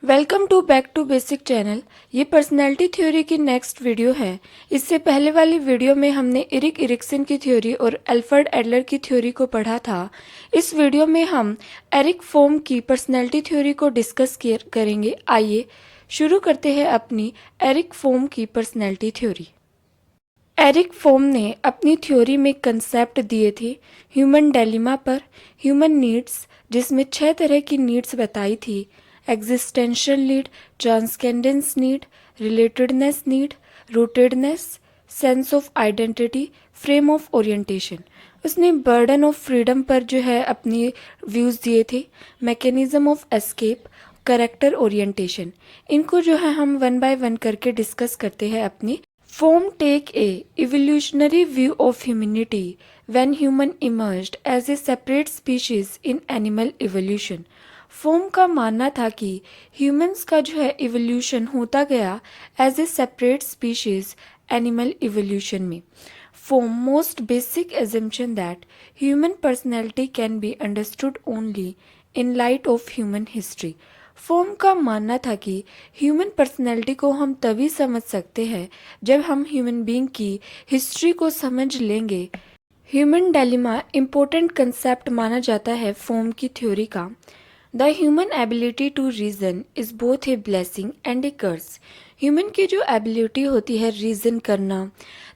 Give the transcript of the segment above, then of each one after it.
Welcome to back to basic channel. ये personality theory की next video है। इससे पहले वाली वीडियो में हमने इरिक इरिक्सन की थ्योरी और अल्फ्रेड एडलर की थ्योरी को पढ़ा था। इस वीडियो में हम एरिक फोम की पर्सनैलिटी थ्योरी को डिस्कस करेंगे। आइए शुरू करते हैं अपनी एरिक फोम की पर्सनैलिटी थ्योरी। एरिक फोम ने अपनी थ्योरी में कंसेप्ट दिए थे ह्यूमन डेलिमा पर, ह्यूमन नीड्स, जिसमें 6 तरह की नीड्स बताई थी: existential need, transcendence need, relatedness need, rootedness, sense of identity, frame of orientation. उसने बर्डन ऑफ फ्रीडम पर जो है अपनी व्यूज़ दिए थे, mechanism of escape, character orientation. इनको जो है हम वन बाय वन करके डिस्कस करते हैं अपनी। Foam take a evolutionary view of humanity when human emerged as a separate species in animal evolution. Foam का मानना था कि ह्यूमंस का जो है इवोल्यूशन होता गया as a separate species animal evolution में। From most basic assumption that human personality can be understood only in light of human history. Foam का मानना था कि ह्यूमन पर्सनैलिटी को हम तभी समझ सकते हैं जब हम ह्यूमन बीइंग की हिस्ट्री को समझ लेंगे। ह्यूमन डेलिमा इम्पोर्टेंट कंसेप्ट माना जाता है फोम की थ्योरी का। The human ability to reason is both a blessing and a curse. Human की जो एबिलिटी होती है रीजन करना,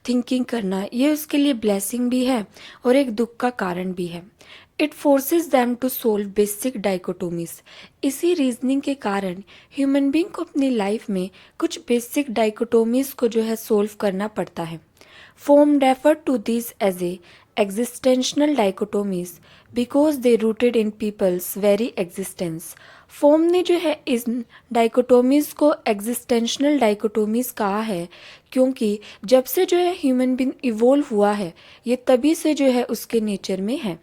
थिंकिंग करना, ये उसके लिए ब्लेसिंग भी है और एक दुख का कारण भी है। It forces them to solve basic dichotomies. इसी रीजनिंग के कारण ह्यूमन बीइंग को अपनी लाइफ में कुछ बेसिक डाइकोटोमीज को जो है सोल्व करना पड़ता है। Fromm refer to this as a existential dichotomies because they rooted in people's very existence. Fromm ने जो है इस डाइकोटोमीज को एग्जिस्टेंशनल डाइकोटोमीज कहा है क्योंकि जब से जो है ह्यूमन बीइंग इवोल्व हुआ है, ये तभी से जो है उसके नेचर में है।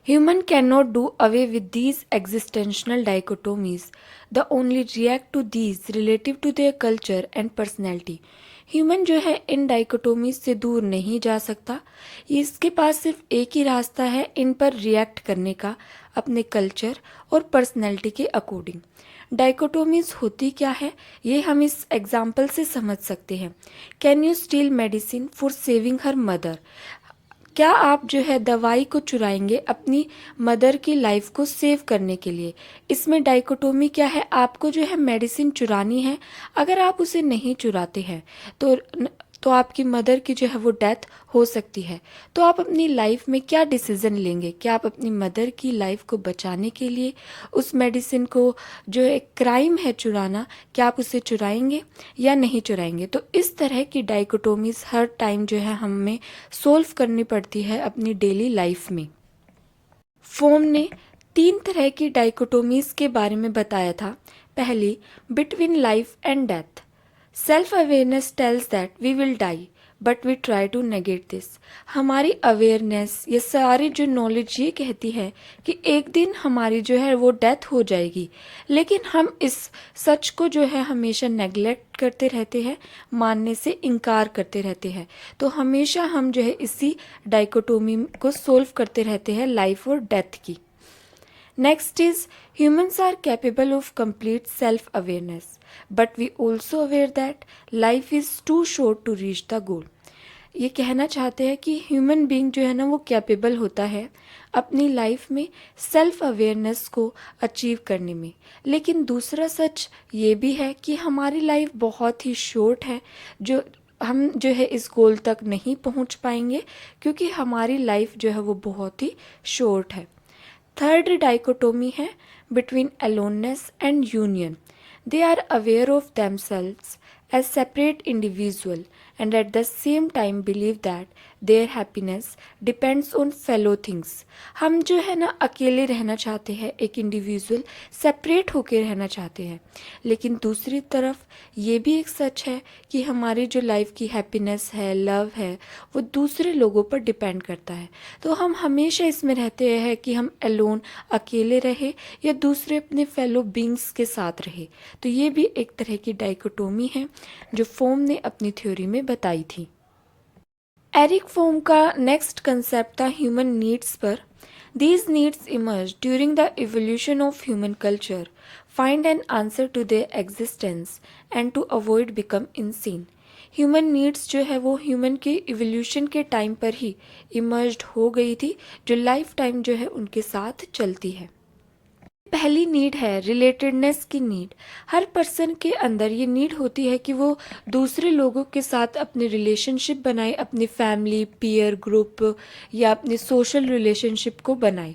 Human cannot do away with these existential dichotomies. The only react to these relative to their culture and personality. Human जो है इन डाइकोटोमीज से दूर नहीं जा सकता। इसके पास सिर्फ एक ही रास्ता है इन पर रिएक्ट करने का, अपने कल्चर और पर्सनैलिटी के अकॉर्डिंग। डाइकोटोमीज होती क्या है ये हम इस एग्जाम्पल से समझ सकते हैं। Can you steel medicine for saving her mother? क्या आप जो है दवाई को चुराएंगे अपनी मदर की लाइफ को सेव करने के लिए? इसमें डाइकोटोमी क्या है, आपको जो है मेडिसिन चुरानी है। अगर आप उसे नहीं चुराते हैं तो आपकी मदर की जो है वो डेथ हो सकती है। तो आप अपनी लाइफ में क्या डिसीज़न लेंगे? क्या आप अपनी मदर की लाइफ को बचाने के लिए उस मेडिसिन को जो एक क्राइम है चुराना, क्या आप उसे चुराएंगे या नहीं चुराएंगे? तो इस तरह की डाइकोटोमीज हर टाइम जो है हमें सोल्व करनी पड़ती है अपनी डेली लाइफ में। फोम ने 3 तरह की डाइकोटोमीज के बारे में बताया था। पहली, between life and death. Self awareness tells that we will die but we try to negate this. हमारी अवेयरनेस, ये सारी जो नॉलेज ये कहती है कि एक दिन हमारी जो है वो डेथ हो जाएगी, लेकिन हम इस सच को जो है हमेशा नेगलेक्ट करते रहते हैं, मानने से इनकार करते रहते हैं। तो हमेशा हम जो है इसी डाइकोटोमी को सोल्व करते रहते हैं लाइफ और डेथ की। Next is humans are capable of complete self-awareness, but we also aware that life is too short to reach the goal. ये कहना चाहते हैं कि ह्यूमन बीइंग जो है ना वो कैपेबल होता है अपनी लाइफ में सेल्फ अवेयरनेस को अचीव करने में, लेकिन दूसरा सच ये भी है कि हमारी लाइफ बहुत ही शॉर्ट है, जो हम जो है इस गोल तक नहीं पहुंच पाएंगे क्योंकि हमारी लाइफ जो है वो बहुत ही शॉर्ट है। थर्ड डाइकोटोमी है between aloneness and union. They are aware of themselves as separate individual and at the same time believe that their happiness depends on fellow things. हम जो है ना अकेले रहना चाहते हैं, एक इंडिविजुअल सेपरेट होकर रहना चाहते हैं, लेकिन दूसरी तरफ ये भी एक सच है कि हमारी जो लाइफ की हैप्पीनेस है, लव है, वो दूसरे लोगों पर डिपेंड करता है। तो हम हमेशा इसमें रहते हैं कि हम अलोन, अकेले रहे या दूसरे अपने फेलो बींग्स के साथ रहे। तो ये भी एक तरह की डाइकोटोमी है जो फोम ने अपनी थ्योरी में बताई थी। एरिक फोम का नेक्स्ट कंसेप्ट था ह्यूमन नीड्स पर। These needs emerge during the evolution of human culture, find an answer to their existence and to avoid become insane. Human needs जो है वो ह्यूमन के इवोल्यूशन के टाइम पर ही emerged हो गई थी, जो लाइफ टाइम जो है उनके साथ चलती है। पहली नीड है रिलेटेडनेस की नीड। हर पर्सन के अंदर ये नीड होती है कि वो दूसरे लोगों के साथ अपने रिलेशनशिप बनाए, अपनी फैमिली, पीयर ग्रुप या अपने सोशल रिलेशनशिप को बनाए।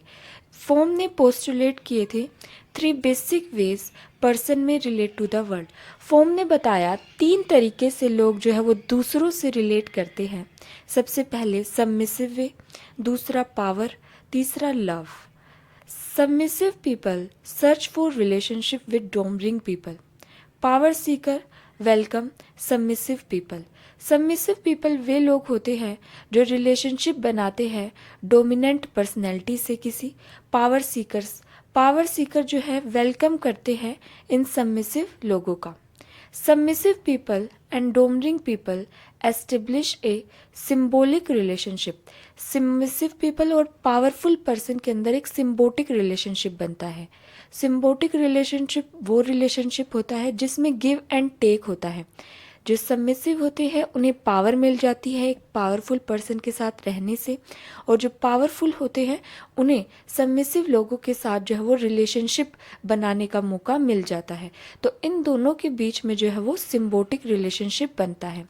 फोम ने पोस्टुलेट किए थे 3 बेसिक वेज पर्सन में relate to the world. Fromm ने बताया 3 तरीके से लोग जो है वो दूसरों से रिलेट करते हैं। सबसे पहले सबमिसिव वे, दूसरा पावर, तीसरा love. Submissive people search for relationship with domineering people. Power seeker welcome submissive people. Submissive people वे लोग होते हैं जो रिलेशनशिप बनाते हैं डोमिनेंट पर्सनैलिटी से किसी। पावर सीकर जो है वेलकम करते हैं इन सबमिसिव लोगों का। Submissive people and domineering people establish a symbolic relationship. Submissive people और पावरफुल पर्सन के अंदर एक सिम्बोटिक रिलेशनशिप बनता है। सिम्बोटिक रिलेशनशिप वो रिलेशनशिप होता है जिसमें गिव एंड टेक होता है। जो सबमिसिव होते हैं उन्हें पावर मिल जाती है एक पावरफुल पर्सन के साथ रहने से, और जो पावरफुल होते हैं उन्हें सबमिसिव लोगों के साथ जो है वो रिलेशनशिप बनाने का मौका मिल जाता है। तो इन दोनों के बीच में जो है वो सिम्बोटिक रिलेशनशिप बनता है।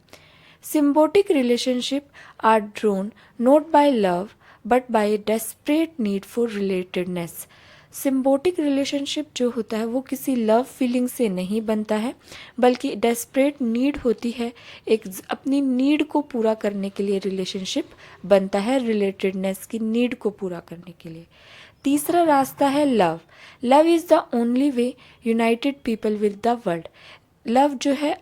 Symbiotic relationship are drawn not by love but by desperate need for relatedness. Symbiotic relationship जो होता है वो किसी लव फीलिंग से नहीं बनता है, बल्कि डेस्परेट नीड होती है, एक अपनी नीड को पूरा करने के लिए रिलेशनशिप बनता है, रिलेटेडनेस की नीड को पूरा करने के लिए। तीसरा रास्ता है love. Love is the only way United people with the world. Love जो है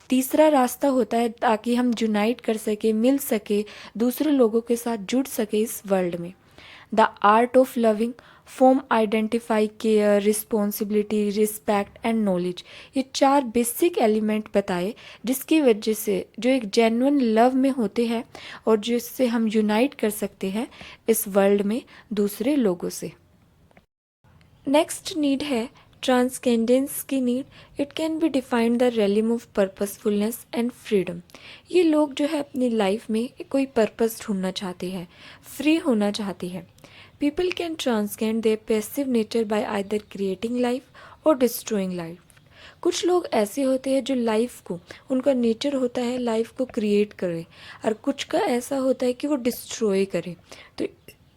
तीसरा रास्ता होता है ताकि हम यूनाइट कर सके, मिल सके, दूसरे लोगों के साथ जुड़ सके इस वर्ल्ड में। The art of loving foam identify care, responsibility, respect and knowledge. ये 4 बेसिक एलिमेंट बताए जिसकी वजह से जो एक जेन्युइन लव में होते हैं और जिससे हम यूनाइट कर सकते हैं इस वर्ल्ड में दूसरे लोगों से। नेक्स्ट नीड है ट्रांसकेंडेंस की need. It can be defined the realm of purposefulness and freedom. ये लोग जो है अपनी लाइफ में कोई पर्पस ढूंढना चाहते हैं, फ्री होना चाहते हैं। People can transcend their passive nature by either creating life or destroying life. कुछ लोग ऐसे होते हैं जो लाइफ को, उनका नेचर होता है लाइफ को क्रिएट करे, और कुछ का ऐसा होता है कि वो डिस्ट्रॉय करे। तो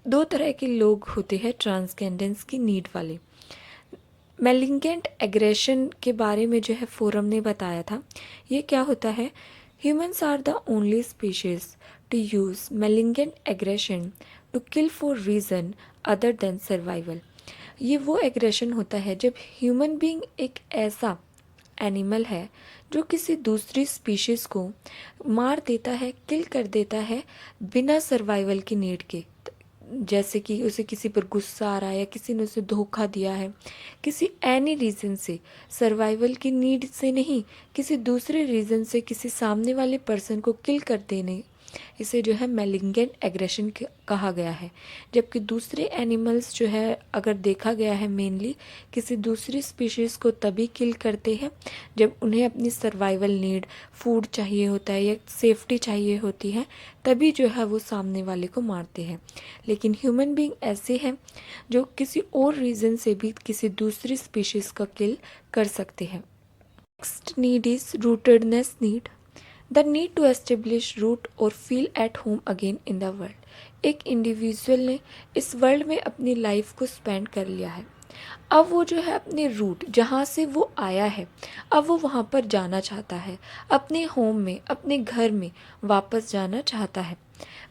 2 तरह के लोग होते हैं ट्रांसकेंडेंस की नीड वाले। मैलिगेंट एग्रेशन के बारे में जो है फोरम ने बताया था। ये क्या होता है? Humans are the only species to use malignant aggression to kill for reason other than survival. ये वो एग्रेशन होता है जब ह्यूमन बीइंग एक ऐसा एनिमल है जो किसी दूसरी स्पीशीज़ को मार देता है, किल कर देता है बिना सर्वाइवल की नीड के। जैसे कि उसे किसी पर गुस्सा आ रहा है या किसी ने उसे धोखा दिया है, किसी एनी रीज़न से, सर्वाइवल की नीड से नहीं, किसी दूसरे रीज़न से किसी सामने वाले पर्सन को किल कर देने, इसे जो है मैलिगेंट एग्रेशन कहा गया है। जबकि दूसरे एनिमल्स जो है अगर देखा गया है मेनली किसी दूसरी स्पीशीज़ को तभी किल करते हैं जब उन्हें अपनी सर्वाइवल नीड, फूड चाहिए होता है या सेफ्टी चाहिए होती है, तभी जो है वो सामने वाले को मारते हैं। लेकिन ह्यूमन बीइंग ऐसे हैं जो किसी और रीज़न से भी किसी दूसरी स्पीशीज़ का किल कर सकते हैं। Next need is rootedness need. The need to establish root और feel at home again in the world. एक इंडिविजुअल ने इस वर्ल्ड में अपनी लाइफ को स्पेंड कर लिया है, अब वो जो है अपने रूट जहाँ से वो आया है, अब वो वहाँ पर जाना चाहता है, अपने होम में, अपने घर में वापस जाना चाहता है।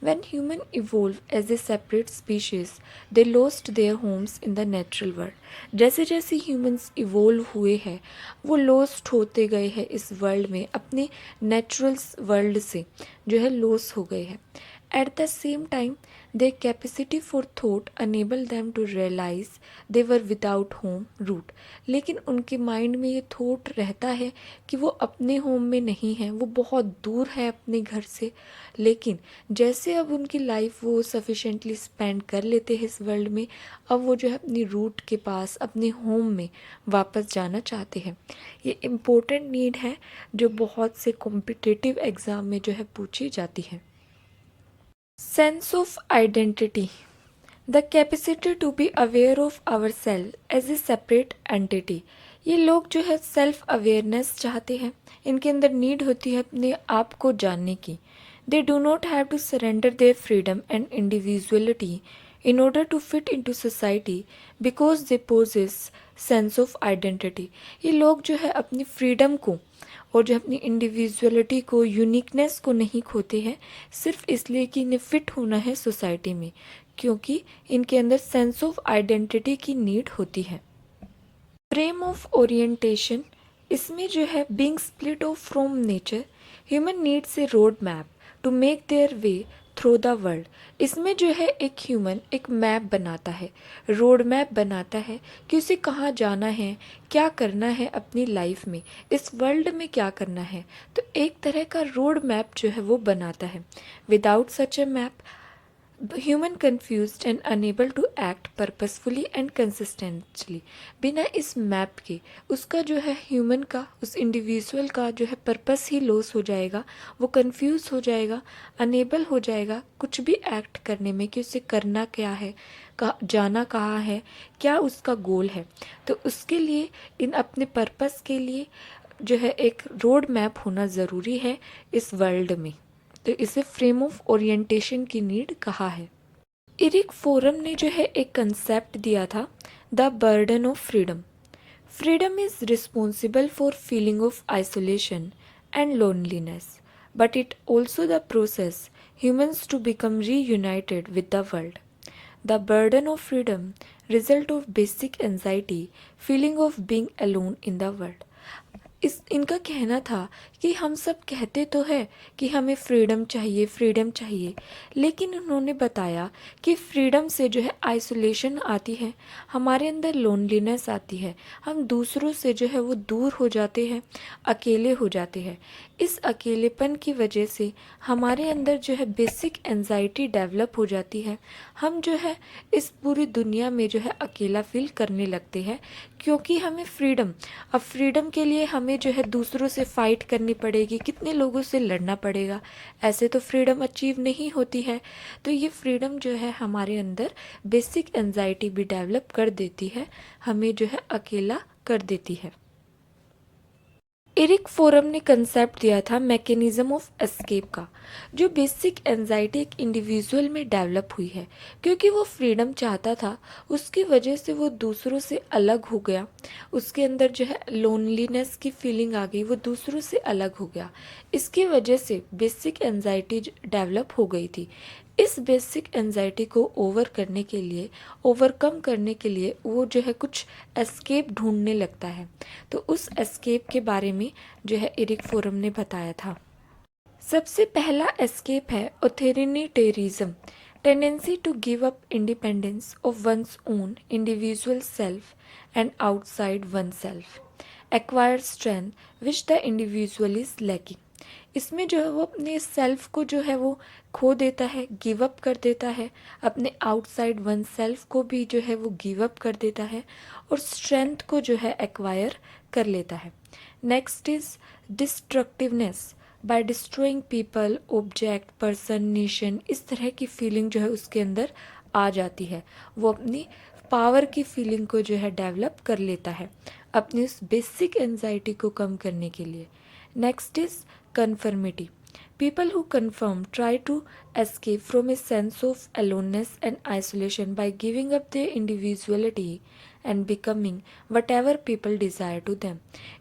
When human evolved as a separate species, they lost their homes in the natural world. जैसे जैसे ह्यूमंस इवोल्व हुए हैं वो लॉस्ट होते गए हैं इस वर्ल्ड में, अपने नेचुरल वर्ल्ड से जो है लॉस हो गए हैं। At the same time, their capacity for thought enabled them to realize they were without home root. लेकिन उनके माइंड में ये थॉट रहता है कि वो अपने होम में नहीं है, वो बहुत दूर है अपने घर से। लेकिन जैसे अब उनकी लाइफ वो सफिशेंटली स्पेंड कर लेते हैं इस वर्ल्ड में, अब वो जो है अपनी रूट के पास, अपने होम में वापस जाना चाहते हैं। ये इम्पोर्टेंट नीड है जो बहुत से कॉम्पिटिटिव एग्ज़ाम में जो है पूछी जाती है। Sense of identity. The capacity to be aware of ourselves as a separate entity. ये लोग जो है सेल्फ अवेयरनेस चाहते हैं, इनके अंदर नीड होती है अपने आप को जानने की। They do not have to surrender their freedom and individuality in order to fit into society because they possess sense of identity. ये लोग जो है अपनी फ्रीडम को और जो अपनी इंडिविजुअलिटी को, यूनिकनेस को नहीं खोते हैं सिर्फ इसलिए कि इन्हें फिट होना है सोसाइटी में, क्योंकि इनके अंदर सेंस ऑफ आइडेंटिटी की नीड होती है। फ्रेम ऑफ ओरिएंटेशन, इसमें जो है being split off from nature, human needs a road map to make their way through the world. इसमें जो है एक ह्यूमन एक मैप बनाता है, रोड मैप बनाता है कि उसे कहाँ जाना है, क्या करना है अपनी लाइफ में, इस वर्ल्ड में क्या करना है। तो एक तरह का रोड मैप जो है वो बनाता है। Without such a map human confused and unable to act purposefully and consistently. बिना इस मैप के उसका जो है ह्यूमन का, उस इंडिविजुअल का जो है पर्पस ही लॉस हो जाएगा, वो कंफ्यूज हो जाएगा, अनेबल हो जाएगा कुछ भी एक्ट करने में कि उसे करना क्या है, जाना कहाँ है, क्या उसका गोल है। तो उसके लिए इन अपने पर्पस के लिए जो है एक रोड मैप होना ज़रूरी है इस वर्ल्ड में। तो इसे फ्रेम ऑफ ओरिएंटेशन की नीड कहा है। इरिक फोरम ने जो है एक कंसेप्ट दिया था, the burden of freedom. Freedom is responsible for feeling of isolation and loneliness, but it also the process humans to become reunited with the world. The burden of freedom result of basic anxiety, feeling of being alone in the world. इनका कहना था कि हम सब कहते तो है कि हमें फ्रीडम चाहिए, फ्रीडम चाहिए, लेकिन उन्होंने बताया कि फ्रीडम से जो है आइसोलेशन आती है, हमारे अंदर लोनलीनेस आती है, हम दूसरों से जो है वो दूर हो जाते हैं, अकेले हो जाते हैं। इस अकेलेपन की वजह से हमारे अंदर जो है बेसिक एंजाइटी डेवलप हो जाती है, हम जो है इस पूरी दुनिया में जो है अकेला फील करने लगते हैं, क्योंकि हमें फ्रीडम, अब फ्रीडम के लिए हमें जो है दूसरों से फाइट करनी पड़ेगी, कितने लोगों से लड़ना पड़ेगा, ऐसे तो फ्रीडम अचीव नहीं होती है। तो ये फ्रीडम जो है हमारे अंदर बेसिक एंजाइटी भी डेवलप कर देती है, हमें जो है अकेला कर देती है। एरिक फोरम ने कंसेप्ट दिया था मैकेनिज्म ऑफ एस्केप का, जो बेसिक एंजाइटी एक इंडिविजुअल में डेवलप हुई है, क्योंकि वो फ्रीडम चाहता था, उसकी वजह से वो दूसरों से अलग हो गया, उसके अंदर जो है लोनलीनेस की फीलिंग आ गई, वो दूसरों से अलग हो गया, इसकी वजह से बेसिक एंजाइटी डेवलप हो गई थी। इस बेसिक एंजाइटी को ओवरकम करने के लिए वो जो है कुछ एस्केप ढूंढने लगता है। तो उस एस्केप के बारे में जो है एरिक फोरम ने बताया था। सबसे पहला एस्केप है authoritarianism, tendency to give up independence of one's own individual self and outside one self, acquire strength which the individual is lacking. इसमें जो है वो अपने सेल्फ को जो है वो खो देता है, गिव अप कर देता है, अपने आउटसाइड वन सेल्फ को भी जो है वो गिव अप कर देता है, और स्ट्रेंथ को जो है एक्वायर कर लेता है। Next is destructiveness, by destroying people, object, person, nation, इस तरह की फीलिंग जो है उसके अंदर आ जाती है, वो अपनी पावर की फीलिंग को जो है डेवलप कर लेता है अपनी उस बेसिक एंजाइटी को कम करने के लिए। Next is conformity. People who conform try to escape from a sense of aloneness and isolation by giving up their individuality and becoming whatever people desire to them.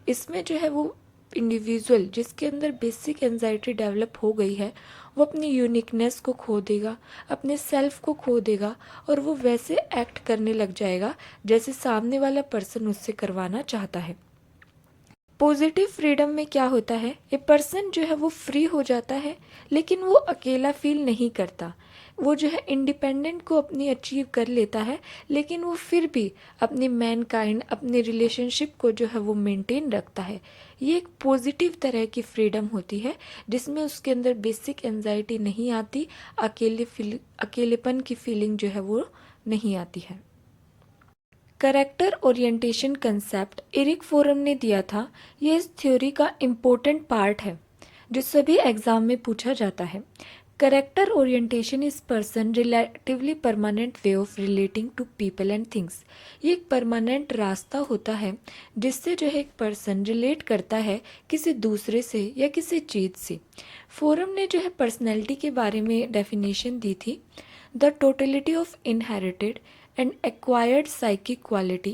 इसमें जो है वो इंडिविजुअल जिसके अंदर बेसिक एंजाइटी डेवलप हो गई है, वो अपनी यूनिकनेस को खो देगा, अपने सेल्फ को खो देगा, और वो वैसे एक्ट करने लग जाएगा जैसे सामने वाला पर्सन उससे करवाना चाहता है। पॉजिटिव फ्रीडम में क्या होता है, ए पर्सन जो है वो फ्री हो जाता है, लेकिन वो अकेला फील नहीं करता। वो जो है इंडिपेंडेंट को अपनी अचीव कर लेता है, लेकिन वो फिर भी अपनी मैनकाइंड, अपने रिलेशनशिप को जो है वो मेंटेन रखता है। ये एक पॉजिटिव तरह की फ्रीडम होती है, जिसमें उसके अंदर बेसिक एंजाइटी नहीं आती, अकेलेपन की फीलिंग जो है वो नहीं आती है। Character orientation concept Erich Fromm ने दिया था। ये इस थ्योरी का इम्पोर्टेंट पार्ट है जो सभी एग्जाम में पूछा जाता है। Character orientation is person relatively permanent way of relating to people and things. ये एक परमानेंट रास्ता होता है जिससे जो है एक पर्सन रिलेट करता है किसी दूसरे से या किसी चीज़ से। फोरम ने जो है पर्सनैलिटी के बारे में डेफिनेशन दी थी, the totality of inherited and acquired psychic quality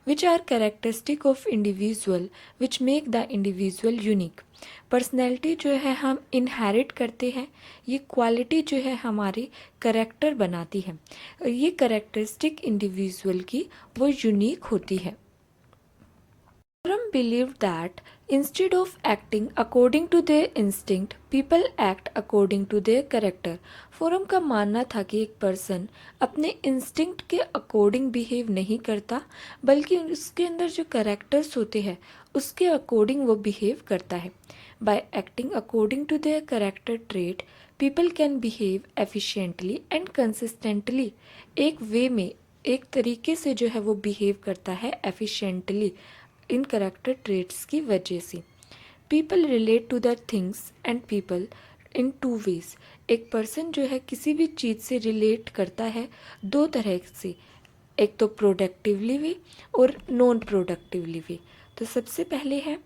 which are characteristic of individual which make the individual unique। Personality जो है हम इनहेरिट करते हैं, ये क्वालिटी जो है हमारी करेक्टर बनाती है। ये करेक्टरिस्टिक इंडिविजुअल की वो यूनिक होती है। Forum believed that instead of acting according to their instinct, people act according to their character। Forum का मानना था कि एक पर्सन अपने इंस्टिंक्ट के अकॉर्डिंग बिहेव नहीं करता, बल्कि उसके अंदर जो करेक्टर्स होते हैं उसके अकॉर्डिंग वो बिहेव करता है। By acting according to their character trait, people can behave efficiently and consistently. एक वे में, एक तरीके से जो है वो बिहेव करता है एफिशिएंटली इन करेक्टर ट्रेट्स की वजह से। People relate to the things and people in two ways. एक पर्सन जो है किसी भी चीज़ से रिलेट करता है दो तरह से, एक तो प्रोडक्टिवली वे और नॉन प्रोडक्टिवली वे। तो सबसे पहले है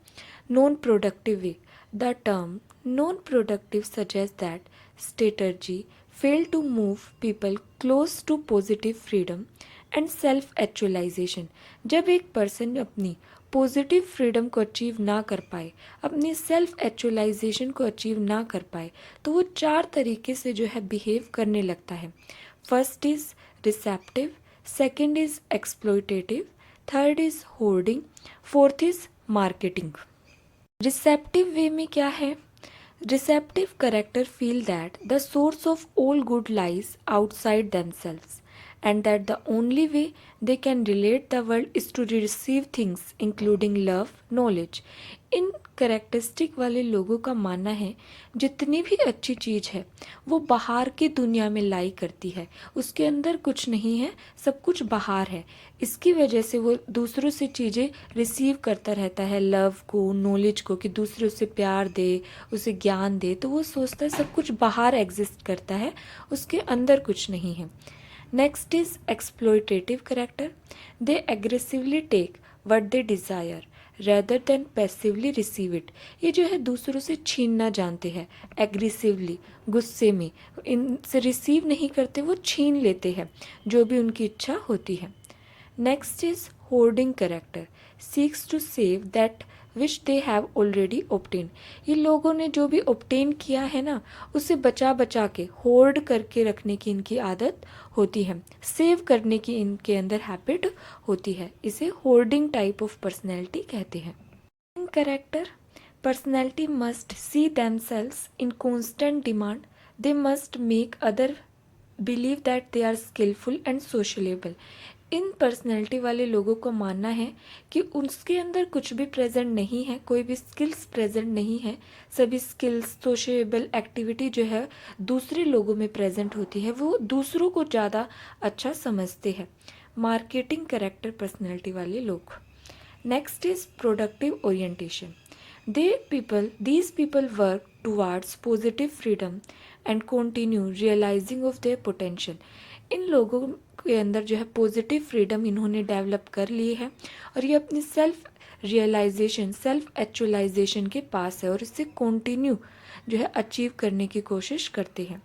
non productive way. The term non productive suggest that strategy fail to move people close to positive freedom and self actualization. जब एक पर्सन अपनी पॉजिटिव फ्रीडम को अचीव ना कर पाए, अपनी सेल्फ एक्चुअलाइजेशन को अचीव ना कर पाए, तो वो चार तरीके से जो है बिहेव करने लगता है। First is receptive, second is exploitative, third is hoarding, fourth is marketing. Receptive way में क्या है? Receptive character feel that the source of all good lies outside themselves and that the only way they can relate the world is to receive things including love, knowledge। In characteristic वाले लोगों का मानना है जितनी भी अच्छी चीज़ है वो बाहर की दुनिया में लाई करती है, उसके अंदर कुछ नहीं है, सब कुछ बाहर है। इसकी वजह से वो दूसरों से चीज़ें रिसीव करता रहता है, लव को, नॉलेज को, कि दूसरों से प्यार दे, उसे ज्ञान दे। तो वो सोचता है सब कुछ बाहर एग्जिस्ट करता है, उसके अंदर कुछ नहीं है। Next is exploitative character. They aggressively take what they desire rather than passively receive it। ये जो है दूसरों से छीनना जानते हैं, एग्रेसिवली, गुस्से में, इनसे रिसीव नहीं करते, वो छीन लेते हैं जो भी उनकी इच्छा होती है। Next is hoarding character, seeks to save that which they have already obtain. ये लोगों ने जो भी ऑब्टेन किया है ना, उसे बचा बचा के होर्ड करके रखने की इनकी आदत होती है, सेव करने की इनके अंदर हैबिट होती है। इसे होर्डिंग टाइप ऑफ पर्सनैलिटी कहते हैं। Character personality must see themselves in constant demand, they must make other believe that they are skilful and sociable. इन पर्सनैलिटी वाले लोगों को मानना है कि उसके अंदर कुछ भी प्रेजेंट नहीं है, कोई भी स्किल्स प्रेजेंट नहीं है। सभी स्किल्स, सोशेबल एक्टिविटी जो है दूसरे लोगों में प्रेजेंट होती है, वो दूसरों को ज़्यादा अच्छा समझते हैं। मार्केटिंग करेक्टर पर्सनैलिटी वाले लोग। Next is productive orientation. these people work towards positive freedom and continue realizing of their potential। इन लोगों के अंदर जो है पॉजिटिव फ्रीडम इन्होंने डेवलप कर ली है और ये अपनी सेल्फ रियलाइजेशन, सेल्फ एक्चुअलाइजेशन के पास है और इसे कंटिन्यू जो है अचीव करने की कोशिश करते हैं।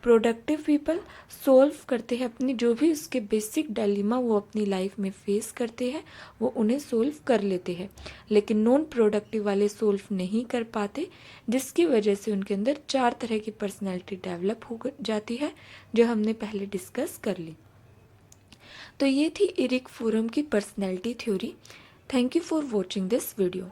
प्रोडक्टिव पीपल सॉल्व करते हैं अपनी जो भी उसके बेसिक डायलेमा वो अपनी लाइफ में फेस करते हैं, वो उन्हें सोल्व कर लेते हैं। लेकिन नॉन प्रोडक्टिव वाले सोल्व नहीं कर पाते, जिसकी वजह से उनके अंदर चार तरह की पर्सनैलिटी डेवलप हो जाती है, जो हमने पहले डिस्कस कर ली। तो ये थी एरिक फोरम की personality theory. Thank you for watching this video.